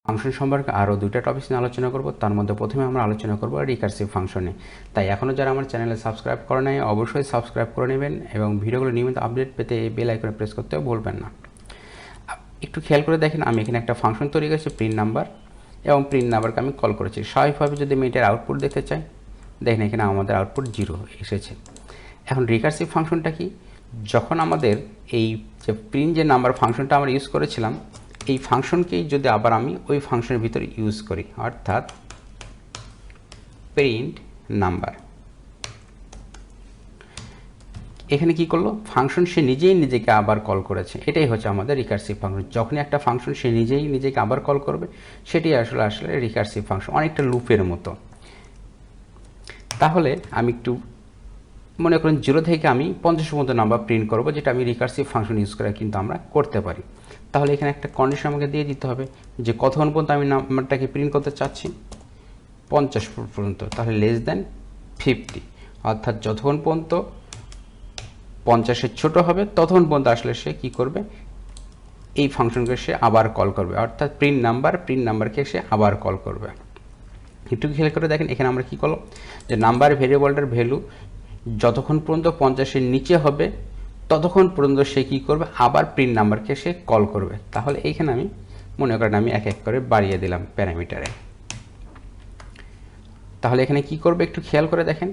Function সম্পর্কে আরও দুইটা টপিক নিয়ে আলোচনা করব। তার মধ্যে প্রথমে আমরা আলোচনা করব রিকার্সিভ ফাংশনে। তাই এখনও যারা আমার চ্যানেলে সাবস্ক্রাইব করে নাই অবশ্যই সাবস্ক্রাইব করে নেবেন এবং ভিডিওগুলো নিয়মিত আপডেট পেতে বেল আইকনে প্রেস করতেও ভুলবেন না। একটু খেয়াল করে দেখেন, আমি এখানে একটা ফাংশন তৈরি করেছি প্রিন্ট নাম্বার, এবং প্রিন্ট নাম্বারকে আমি কল করেছি। স্বাভাবিকভাবে যদি আমি এটার আউটপুট দেখতে চাই, দেখেন এখানে আমাদের আউটপুট 0 এসেছে। এখন রিকার্সিভ ফাংশনটা কি? যখন আমাদের এই যে প্রিন্ট যে নাম্বার ফাংশনটা আমরা ইউজ করেছিলাম, এই ফাংশনকেই যদি আবার আমি ওই ফাংশনের ভিতরে ইউজ করি, অর্থাৎ প্রিন্ট নাম্বার, এখানে কি করলো ফাংশন, সে নিজেই নিজেকে আবার কল করেছে। এটাই হচ্ছে আমাদের রিকার্সিভ ফাংশন। যখনই একটা ফাংশন সে নিজেই নিজেকে আবার কল করবে, সেটি আসলে রিকার্সিভ ফাংশন, অনেকটা লুপের মতো। তাহলে আমি একটু মনে করেন 0 থেকে আমি 50 পর্যন্ত নাম্বার প্রিন্ট করব, যেটা আমি রিকার্সিভ ফাংশন ইউজ করে কিন্তু আমরা করতে পারি। তাহলে এখানে একটা কন্ডিশন আমাকে দিয়ে দিতে হবে যে কতক্ষণ পর্যন্ত আমি নাম্বারটাকে প্রিন্ট করতে চাচ্ছি, 50 পর্যন্ত। তাহলে লেস দেন 50, অর্থাৎ যতক্ষণ পর্যন্ত 50-এর ছোটো হবে ততক্ষণ পর্যন্ত আসলে সে কী করবে, এই ফাংশনকে সে আবার কল করবে, অর্থাৎ প্রিন্ট নাম্বারকে সে আবার কল করবে। একটু খেয়াল করে দেখেন, এখানে আমরা কী করলাম যে নাম্বার ভেরিয়েবলটার ভ্যালু যতক্ষণ পর্যন্ত 50-এর নিচে হবে ততক্ষণ পর্যন্ত সে কী করবে, আবার প্রিন্ট নাম্বারকে সে কল করবে। তাহলে এইখানে আমি মনে করেন আমি এক এক করে বাড়িয়ে দিলাম প্যারামিটারে। তাহলে এখানে কি করবে একটু খেয়াল করে দেখেন,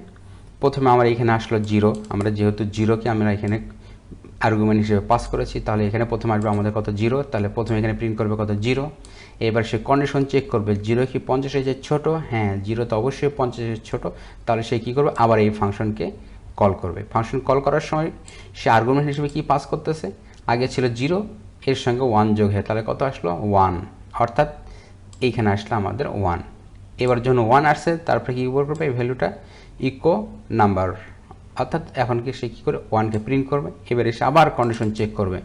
প্রথমে আমার এখানে আসলো 0, আমরা যেহেতু 0কে আমরা এখানে আর্গুমেন্ট হিসেবে পাস করেছি, তাহলে এখানে প্রথমে আসবে আমাদের কত 0, তাহলে প্রথমে এখানে প্রিন্ট করবে কত 0। এবার সে কন্ডিশন চেক করবে 0 কি 50-এর চেয়ে ছোটো, হ্যাঁ 0 তো অবশ্যই 50-এর ছোটো। তাহলে সে কী করবে, আবার এই ফাংশনকে কল করবে। ফাংশন কল করার সময় সে আর্গুমেন্ট হিসেবে কি পাস করতেছে, আগে ছিল 0, এর সঙ্গে 1 যোগ হয়ে তাহলে কত আসলো 1, অর্থাৎ এইখানে আসলো আমাদের 1। এবার যখন 1 আসছে তারপরে কী করবে, এই ভ্যালুটা ইকো নাম্বার, অর্থাৎ এখন কি সে কী করে 1কে প্রিন্ট করবে। এবার এসে আবার কন্ডিশন চেক করবে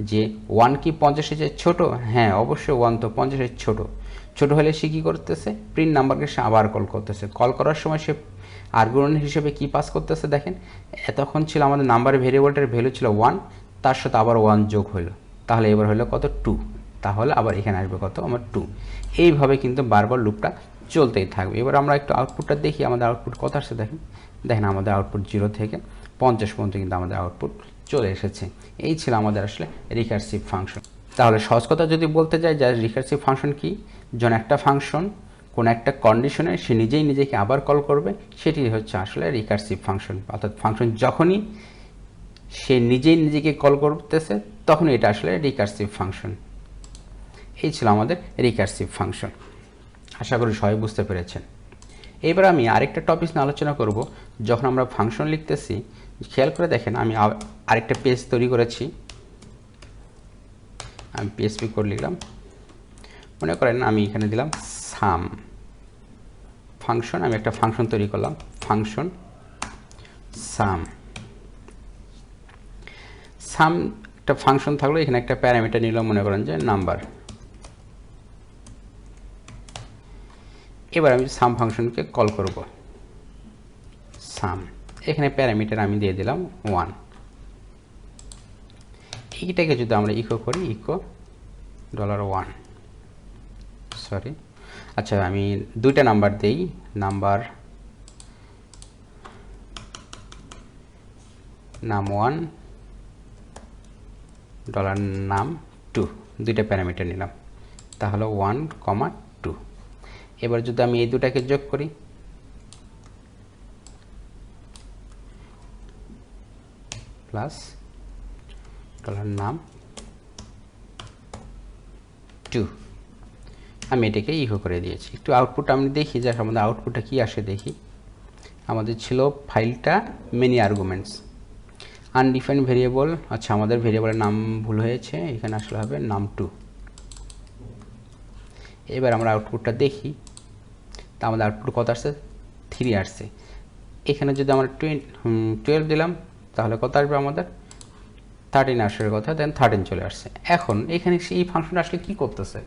যে 1 কি 50-এর চেয়ে ছোটো, হ্যাঁ অবশ্যই 1 তো 50-এর ছোটো হলে সে কী করতেছে, প্রিন্ট নাম্বারকে সে আবার কল করতেছে। কল করার সময় সে আর্গুমেন্ট হিসেবে কি পাস করতেছে, দেখেন এতক্ষণ ছিল আমাদের নাম্বার ভেরিয়েবলটার ভ্যালু ছিল 1, তার সাথে আবার 1 যোগ হলো, তাহলে এবার হলো কত 2, তাহলে আবার এখানে আসবে কত আমার 2। এইভাবে কিন্তু বারবার লুপটা চলতেই থাকবে। এবার আমরা একটু আউটপুটটা দেখি, আমাদের আউটপুট কত আসছে দেখেন আমাদের আউটপুট 0 থেকে 50 পর্যন্ত কিন্তু আমাদের আউটপুট চলে এসেছে। এই ছিল আমাদের আসলে রিকার্সিভ ফাংশন। তাহলে সহজ কথা যদি বলতে যাই যে রিকার্সিভ ফাংশন কি, যখন একটা ফাংশন কোনো একটা কন্ডিশনে সে নিজেই নিজেকে আবার কল করবে, সেটি হচ্ছে আসলে রিকার্সিভ ফাংশন। অর্থাৎ ফাংশন যখনই সে নিজেই নিজেকে কল করতেছে তখনই এটা আসলে রিকার্সিভ ফাংশন। এই ছিল আমাদের রিকার্সিভ ফাংশন। আশা করি সবাই বুঝতে পেরেছেন। এবার আমি আরেকটা টপিক নিয়ে আলোচনা করব। যখন আমরা ফাংশন লিখতেছি, খেয়াল করে দেখেন আমি আরেকটা পেজ তৈরি করেছি। আমি পিএইচপি কোড লিখলাম, মনে করেন আমি এখানে দিলাম সাম ফাংশন। আমি একটা ফাংশন তৈরি করলাম, ফাংশন সাম। একটা ফাংশন থাকলো, এখানে একটা প্যারামিটার নিলাম, মনে করেন যে নাম্বার। এবার আমি সাম ফাংশনকে কল করব, সাম। এখানে প্যারামিটার আমি দিয়ে দিলাম 1। এইটাকে যদি আমরা ইকো করি, ইকো $1, সরি আচ্ছা আমি দুইটা নাম্বার দেই, নাম্বার নাম 1, নাম 2, দুইটা প্যারামিটার নিলাম, তাহলে 1, 2। এবার যদি আমি এই দুটাকে যোগ করি, প্লাস নাম 2, আমি এটাকে ইকো করে দিয়েছি। একটু আউটপুট আমি দেখি যে আমাদের আউটপুটটা কি আসে দেখি। আমাদের ছিল ফাইলটা মেনি আর্গুমেন্টস, আনডিফাইন্ড ভেরিয়েবল। আচ্ছা আমাদের ভেরিয়েবলের নাম ভুল হয়েছে, এখানে আসলে হবে নাম 2। এবার আমরা আউটপুটটা দেখি, তা আমাদের আউটপুট কত আসছে, 3 আসছে। এখানে যদি আমরা 12 দিলাম তাহলে কত আসবে, আমাদের 13 আসার কথা, দেন 13 চলে আসছে। এখন এখানে এই ফাংশনটা আসলে কি করতেছে,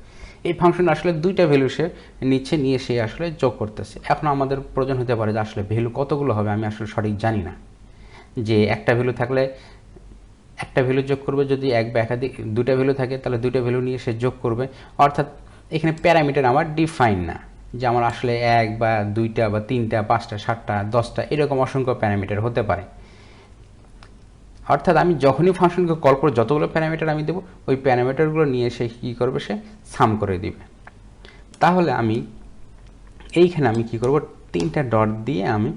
এই ফাংশন আসলে দুইটা ভ্যালু সে নিচে নিয়ে সে আসলে যোগ করতেছে। এখন আমাদের প্রয়োজন হতে পারে যে আসলে ভ্যালু কতগুলো হবে, আমি আসলে সঠিক জানি না। যে একটা ভ্যালু থাকলে একটা ভ্যালু যোগ করবে, যদি এক বা একাধিক দুইটা ভ্যালু থাকে তাহলে দুইটা ভ্যালু নিয়ে সে যোগ করবে। অর্থাৎ এখানে প্যারামিটার আমার ডিফাইন না, যে আমার আসলে 1 বা 2টা বা 3টা 5টা 7টা 10টা এরকম অসংখ্য প্যারামিটার হতে পারে। অর্থাৎ আমি যখনই ফাংশনকে কল করে যতগুলো প্যারামিটার আমি দেবো, ওই প্যারামিটারগুলো নিয়ে সে কী করবে, সে সাম করে দিবে। তাহলে আমি এইখানে আমি কি করব, 3টা ডট দিয়ে আমি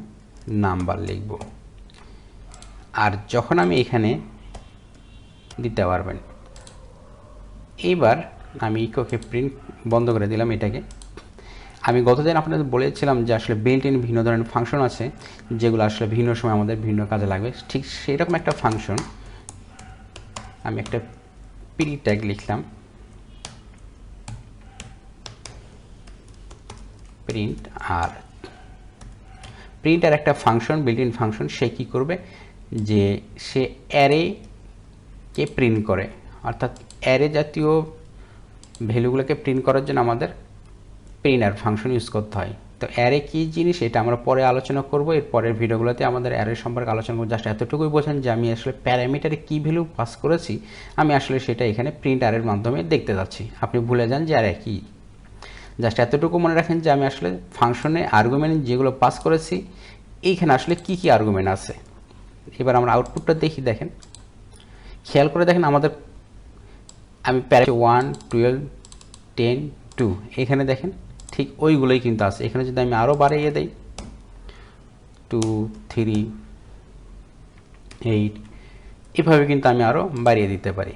নাম্বার লিখব। আর যখন আমি এখানে দিতে পারবেন, এইবার আমি ইকোকে প্রিন্ট বন্ধ করে দিলাম। এটাকে আমি গতদিন আপনাদের বলেছিলাম যে আসলে বিল্ট ইন ভিন্ন ধরনের ফাংশন আছে যেগুলো আসলে ভিন্ন সময় আমাদের ভিন্ন কাজে লাগবে। ঠিক সেইরকম একটা ফাংশন আমি একটা প্রি ট্যাগ লিখলাম, প্রিন্ট। আর প্রিন্ট আর একটা ফাংশন, বিল্ট ইন ফাংশন, সে কী করবে, যে সে অ্যারেকে প্রিন্ট করে। অর্থাৎ অ্যারে জাতীয় ভ্যালুগুলোকে প্রিন্ট করার জন্য আমাদের প্রিন্টার ফাংশন ইউজ করতে হয়। তো অ্যারে কী জিনিস এটা আমরা পরে আলোচনা করব, এর পরের ভিডিওগুলোতে আমাদের অ্যারে সম্পর্কে আলোচনা করব। জাস্ট এতটুকুই বোঝেন যে আমি আসলে প্যারামিটারে কী ভ্যালু পাস করেছি, আমি আসলে সেটা এখানে প্রিন্টারের মাধ্যমে দেখতে যাচ্ছি। আপনি ভুলে যান যে অ্যারে কী। জাস্ট এতটুকু মনে রাখেন যে আমি আসলে ফাংশনে আর্গুমেন্ট যেগুলো পাস করেছি, এইখানে আসলে কি কি আর্গুমেন্ট আছে। এবার আমরা আউটপুটটা দেখি। দেখেন, খেয়াল করে দেখেন, আমাদের আমি প্যারা 1 12 10 2 এখানে দেখেন ঠিক ওইগুলোই কিন্তু আছে। এখানে যদি আমি আরও বাড়িয়ে দেই 2 3 8, এভাবে কিন্তু আমি আরও বাড়িয়ে দিতে পারি।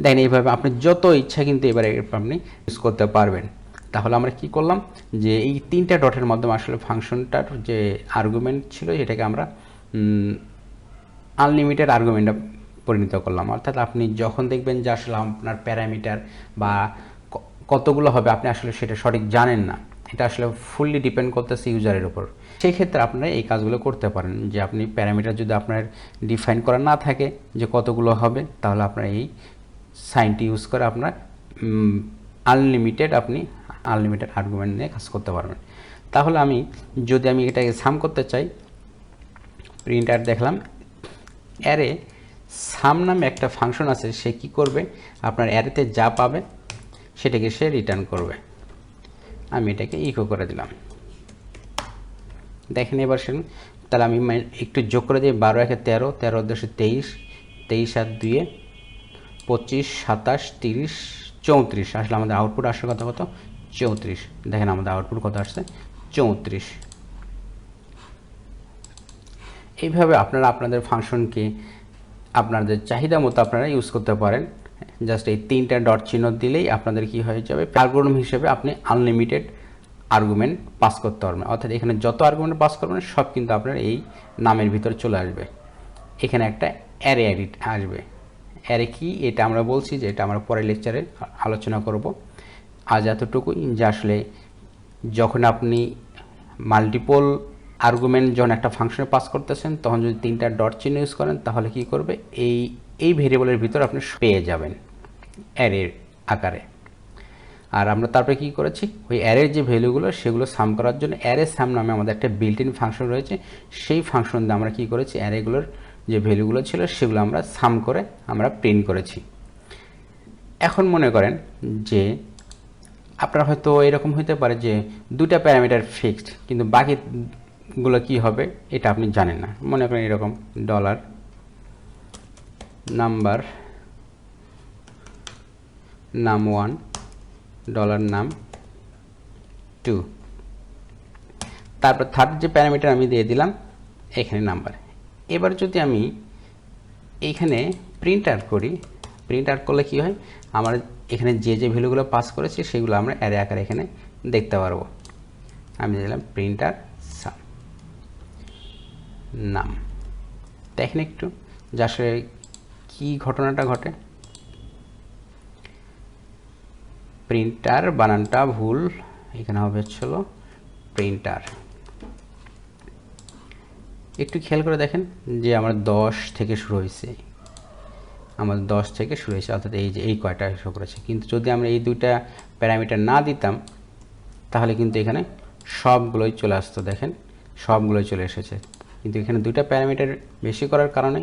দেখেন এইভাবে আপনি যত ইচ্ছা কিন্তু এবারে আপনি ইউজ করতে পারবেন। তাহলে আমরা কি করলাম, যে এই 3টা ডটের মাধ্যমে আসলে ফাংশনটার যে আর্গুমেন্ট ছিল সেটাকে আমরা আনলিমিটেড আর্গুমেন্টে পরিণত করলাম। অর্থাৎ আপনি যখন দেখবেন যে আসলে আপনার প্যারামিটার বা কতগুলো হবে আপনি আসলে সেটা সঠিক জানেন না, এটা আসলে ফুললি ডিপেন্ড করতেছে ইউজারের উপর, সেই ক্ষেত্রে আপনারা এই কাজগুলো করতে পারেন। যে আপনি প্যারামিটার যদি আপনার ডিফাইন করা না থাকে যে কতগুলো হবে, তাহলে আপনার এই সাইনটি ইউজ করে আপনার আনলিমিটেড আর্গুমেন্ট নিয়ে কাজ করতে পারবেন। তাহলে আমি যদি আমি এটাকে সাম করতে চাই, প্রিন্টার দেখলাম, অ্যারে সাম নামে একটা ফাংশন আছে, সে কি করবে, আপনার অ্যারেতে যা পাবে সেটাকে সে রিটার্ন করবে। আমি এটাকে ইকো করে দিলাম। দেখেন এবার শুনুন, তাহলে আমি একটু যোগ করে দিই, 12 1 13, 13 10 23, 23 আর 2 25, 27, 30, 34। আসলে আমাদের আউটপুট আসলে কত 34। দেখেন আমাদের আউটপুট কত আসছে, 34। এইভাবে আপনারা আপনাদের ফাংশনকে আপনাদের চাহিদা মতো আপনারা ইউজ করতে পারেন। জাস্ট এই 3টা ডট চিহ্ন দিলেই আপনাদের কি হয়ে যাবে, অ্যালগরিদম হিসেবে আপনি আনলিমিটেড আর্গুমেন্ট পাস করতে পারবেন। অর্থাৎ এখানে যত আর্গুমেন্ট পাস করবেন সব কিন্তু আপনার এই নামের ভিতরে চলে আসবে। এখানে একটা অ্যারে এডিট আসবে। অ্যারে কি এটা আমরা বলছি যে এটা আমরা পরের লেকচারে আলোচনা করব। আজ এতটুকুই, যে আসলে যখন আপনি মাল্টিপল আর্গুমেন্ট যখন একটা ফাংশনে পাস করতেছেন, তখন যদি 3টা ডট চিহ্ন ইউজ করেন তাহলে কি করবে, এই ভেরিয়েবলের ভিতর আপনি পেয়ে যাবেন অ্যারের আকারে। আর আমরা তারপরে কি করেছি, ওই অ্যারের যে ভ্যালুগুলো সেগুলো সাম করার জন্য অ্যারে সাম নামে আমাদের একটা বিল্ট ইন ফাংশন রয়েছে। সেই ফাংশন দিয়ে আমরা কি করেছি, অ্যারেগুলোর যে ভ্যালুগুলো ছিল সেগুলো আমরা সাম করে আমরা প্রিন্ট করেছি। এখন মনে করেন যে আপনার হয়তো এরকম হতে পারে যে 2টা প্যারামিটার ফিক্সড, কিন্তু বাকিগুলো কি হবে এটা আপনি জানেন না। মনে করেন এরকম ডলার নাম্বার নাম 1, ডলার নাম 2, তারপর থার্ড যে প্যারামিটার আমি দিয়ে দিলাম এখানে নাম্বার। এবার যদি আমি এইখানে প্রিন্ট আউট করি, প্রিন্ট আউট করলে কি হয়, আমার এখানে যে যে ভ্যালুগুলো পাস করেছি সেগুলো আমরা অ্যারে আকারে এখানে দেখতে পারবো। আমি দিলাম প্রিন্টার সাম নাম। দেখেন একটু যে আসলে কী ঘটনাটা ঘটে। প্রিন্টার বানানটা ভুল, এখানে হবে ছিল প্রিন্টার। একটু খেয়াল করে দেখেন যে আমার 10 থেকে শুরু হয়েছে, আমাদের 10 থেকে শুরু হয়েছে, অর্থাৎ এই যে এই কয়টা শো করেছে। কিন্তু যদি আমরা এই 2টা প্যারামিটার না দিতাম তাহলে কিন্তু এখানে সবগুলোই চলে আসতো। দেখেন সবগুলোই চলে এসেছে, কিন্তু এখানে 2টা প্যারামিটার বেশি করার কারণে,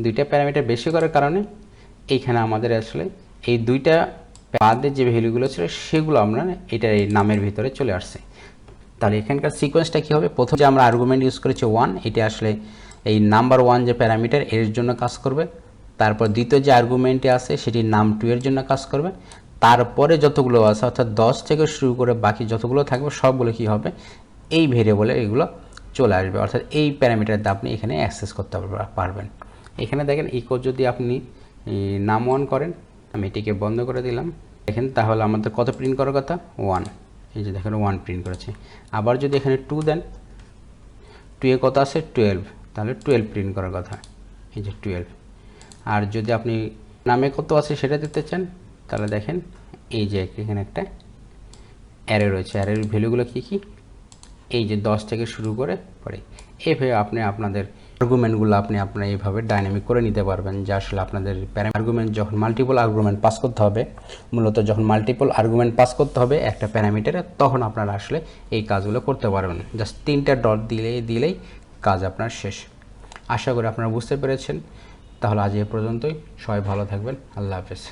2টা প্যারামিটার বেশি করার কারণে এইখানে আমাদের আসলে এই দুইটা বাদে যে ভ্যালুগুলো ছিল সেগুলো আমরা এটা এই নামের ভিতরে চলে আসছে। তাহলে এখানকার সিকোয়েন্সটা কী হবে, প্রথম যে আমরা আর্গুমেন্ট ইউজ করেছি 1, এটা আসলে এই নাম্বার 1 যে প্যারামিটার এর জন্য কাজ করবে। তারপর দ্বিতীয় যে আর্গুমেন্টে আছে সেটি নাম 2 এর জন্য কাজ করবে। তারপরে যতগুলো আছে অর্থাৎ 10 থেকে শুরু করে বাকি যতগুলো থাকবে সবগুলো কি হবে, এই ভেরিয়েবলে এগুলো চলে আসবে, অর্থাৎ এই প্যারামিটারটা আপনি এখানে অ্যাক্সেস করতে পারবেন। এখানে দেখেন ইকো যদি আপনি নাম 1 করেন, আমি এটিকে বন্ধ করে দিলাম, দেখেন তাহলে আমাদের কত প্রিন্ট করার কথা 1, এই যে দেখেন 1 প্রিন্ট করেছে। আবার যদি এখানে 2 দেন, 2 এ কত আছে 12, তাহলে 12 প্রিন্ট করার কথা, এই যে 12। আর যদি আপনি নামে কত আছে সেটা দিতে চান তাহলে দেখেন এই যে এখানে একটা অ্যারে রয়েছে, অ্যারের ভ্যালুগুলো কী কী, এই যে 10 থেকে শুরু করে পরে এইভাবে আপনি আপনাদের আর্গুমেন্টগুলো আপনি এইভাবে ডাইনামিক করে নিতে পারবেন, যে আসলে আপনাদের আর্গুমেন্ট যখন মাল্টিপল আর্গুমেন্ট পাস করতে হবে, মূলত যখন মাল্টিপল আর্গুমেন্ট পাস করতে হবে একটা প্যারামিটারে, তখন আপনারা আসলে এই কাজগুলো করতে পারবেন। জাস্ট 3টা ডট দিলেই কাজ আপনার শেষ। আশা করি আপনারা বুঝতে পেরেছেন। তাহলে আজ এ পর্যন্তই, সবাই ভালো থাকবেন, আল্লাহ হাফেজ।